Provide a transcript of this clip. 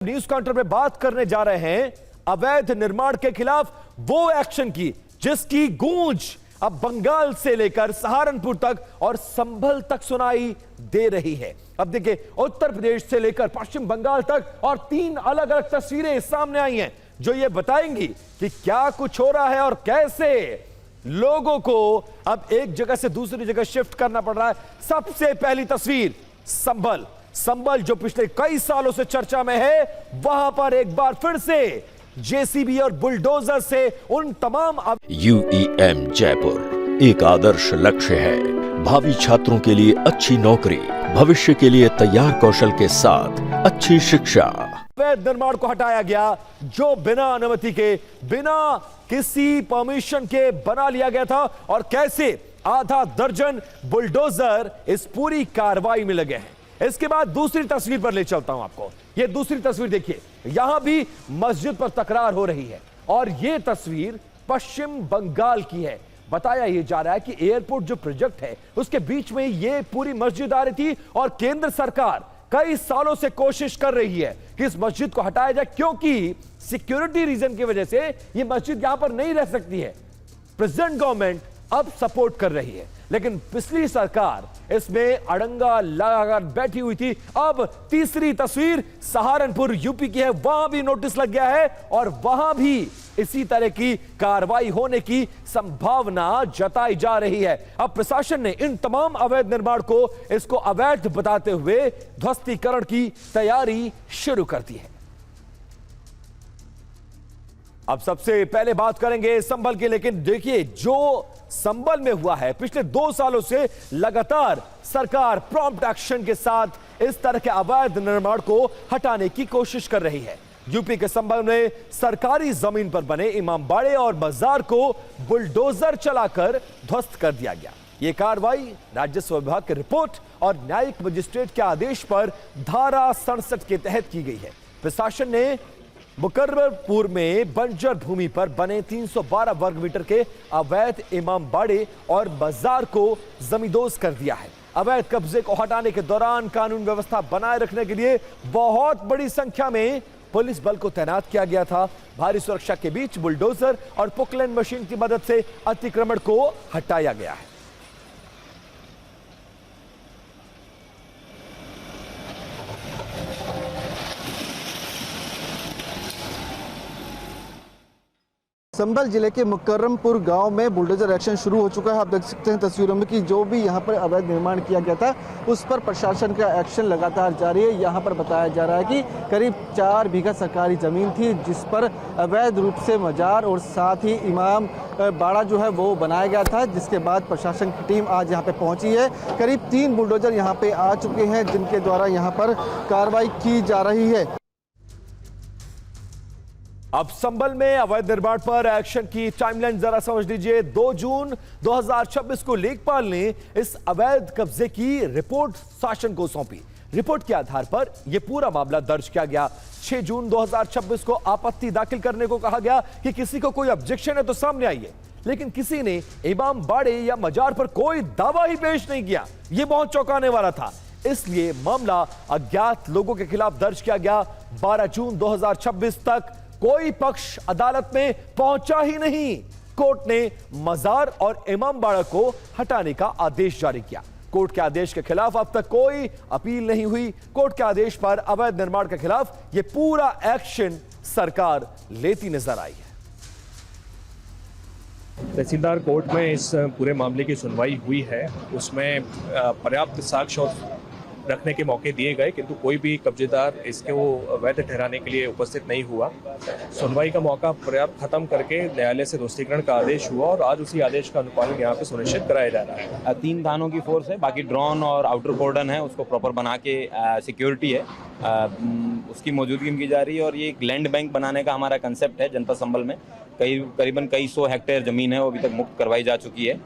News counter में बात करने जा रहे हैं अवैध निर्माण के खिलाफ वो एक्शन की जिसकी गूंज अब बंगाल से लेकर सहारनपुर तक और संभल तक सुनाई दे रही है। अब देखिए, उत्तर प्रदेश से लेकर पश्चिम बंगाल तक और 3 अलग अलग तस्वीरें सामने आई हैं जो ये बताएंगी कि क्या कुछ हो रहा है और कैसे लोगों को अब एक जगह से दूसरी जगह शिफ्ट करना पड़ रहा है। सबसे पहली तस्वीर संभल जो पिछले कई सालों से चर्चा में है, वहां पर एक बार फिर से जेसीबी और बुलडोजर से उन तमाम UEM जयपुर एक आदर्श लक्ष्य है। भावी छात्रों के लिए अच्छी नौकरी, भविष्य के लिए तैयार कौशल के साथ अच्छी शिक्षा। अवैध निर्माण को हटाया गया जो बिना अनुमति के, बिना किसी परमिशन के बना लिया गया था, और कैसे आधा दर्जन बुलडोजर इस पूरी कार्रवाई में लगे हैं। इसके बाद दूसरी तस्वीर पर ले चलता हूं आपको। यह दूसरी तस्वीर देखिए, यहां भी मस्जिद पर तकरार हो रही है और यह तस्वीर पश्चिम बंगाल की है। बताया यह जा रहा है कि एयरपोर्ट जो प्रोजेक्ट है उसके बीच में यह पूरी मस्जिद आ रही थी और केंद्र सरकार कई सालों से कोशिश कर रही है कि इस मस्जिद को हटाया जाए, क्योंकि सिक्योरिटी रीजन की वजह से यह मस्जिद यहां पर नहीं रह सकती है। प्रेजेंट गवर्नमेंट अब सपोर्ट कर रही है, लेकिन पिछली सरकार इसमें अड़ंगा लगाकर बैठी हुई थी। अब तीसरी तस्वीर सहारनपुर यूपी की है, वहां भी नोटिस लग गया है और वहां भी इसी तरह की कार्रवाई होने की संभावना जताई जा रही है। अब प्रशासन ने इन तमाम अवैध निर्माण को इसको अवैध बताते हुए ध्वस्तीकरण की तैयारी शुरू कर दी है। अब सबसे पहले बात करेंगे संभल की, लेकिन देखिए जो संभल में हुआ है, पिछले 2 सालों से लगातार सरकार प्रॉम्प्ट एक्शन के साथ इस तरह के अवैध निर्माण को हटाने की कोशिश कर रही है। यूपी के संभल में सरकारी जमीन पर बने इमामबाड़े और बाजार को बुलडोजर चलाकर ध्वस्त कर दिया गया। यह कार्रवाई राजस्व विभाग की रिपोर्ट और न्यायिक मजिस्ट्रेट के आदेश पर धारा 67 के तहत की गई है। प्रशासन ने मुकर्ररपुर में बंजर भूमि पर बने 312 वर्ग मीटर के अवैध इमामबाड़े और बाजार को जमींदोज कर दिया है। अवैध कब्जे को हटाने के दौरान कानून व्यवस्था बनाए रखने के लिए बहुत बड़ी संख्या में पुलिस बल को तैनात किया गया था। भारी सुरक्षा के बीच बुलडोजर और पोकलैंड मशीन की मदद से अतिक्रमण को हटाया गया है। संभल जिले के मुकर्रमपुर गांव में बुलडोजर एक्शन शुरू हो चुका है। आप देख सकते हैं तस्वीरों में कि जो भी यहां पर अवैध निर्माण किया गया था उस पर प्रशासन का एक्शन लगातार जारी है। यहां पर बताया जा रहा है कि करीब 4 बीघा सरकारी ज़मीन थी जिस पर अवैध रूप से मजार और साथ ही इमाम बाड़ा जो है वो बनाया गया था, जिसके बाद प्रशासन की टीम आज यहाँ पे पहुँची है। करीब 3 बुलडोजर यहाँ पे आ चुके हैं जिनके द्वारा यहाँ पर कार्रवाई की जा रही है। अब संभल में अवैध निर्माण पर एक्शन की टाइमलाइन जरा समझ लीजिए। 2 जून 2026 को लेखपाल ने इस अवैध कब्जे की रिपोर्ट शासन को सौंपी। रिपोर्ट के आधार पर यह पूरा मामला दर्ज किया गया। 6 जून 2026 को आपत्ति दाखिल करने को कहा गया कि किसी को कोई ऑब्जेक्शन है तो सामने आइए, लेकिन किसी ने इमाम बाड़े या मजार पर कोई दावा ही पेश नहीं किया। यह बहुत चौंकाने वाला था, इसलिए मामला अज्ञात लोगों के खिलाफ दर्ज किया गया। 12 जून 2026 तक कोई पक्ष अदालत में पहुंचा ही नहीं। कोर्ट ने मजार और इमामबाड़ा को हटाने का आदेश जारी किया। कोर्ट के आदेश के खिलाफ अब तक कोई अपील नहीं हुई। कोर्ट के आदेश पर अवैध निर्माण के खिलाफ यह पूरा एक्शन सरकार लेती नजर आई है। तहसीलदार कोर्ट में इस पूरे मामले की सुनवाई हुई है। उसमें पर्याप्त साक्ष्य रखने के मौके दिए गए, किंतु कोई भी कब्जेदार इसको वैध ठहराने के लिए उपस्थित नहीं हुआ। सुनवाई का मौका पर्याप्त खत्म करके न्यायालय से ध्वस्तीकरण का आदेश हुआ और आज उसी आदेश का अनुपालन यहाँ पे सुनिश्चित कराया जा रहा है। 3 थानों की फोर्स है, बाकी ड्रोन और आउटर कॉर्डन है, उसको प्रॉपर बना के सिक्योरिटी है उसकी मौजूदगी में की जा रही है। और ये एक लैंड बैंक बनाने का हमारा कंसेप्ट है। जनपद संभल में करीबन कई 100 हेक्टेयर जमीन है वो अभी तक मुक्त करवाई जा चुकी है।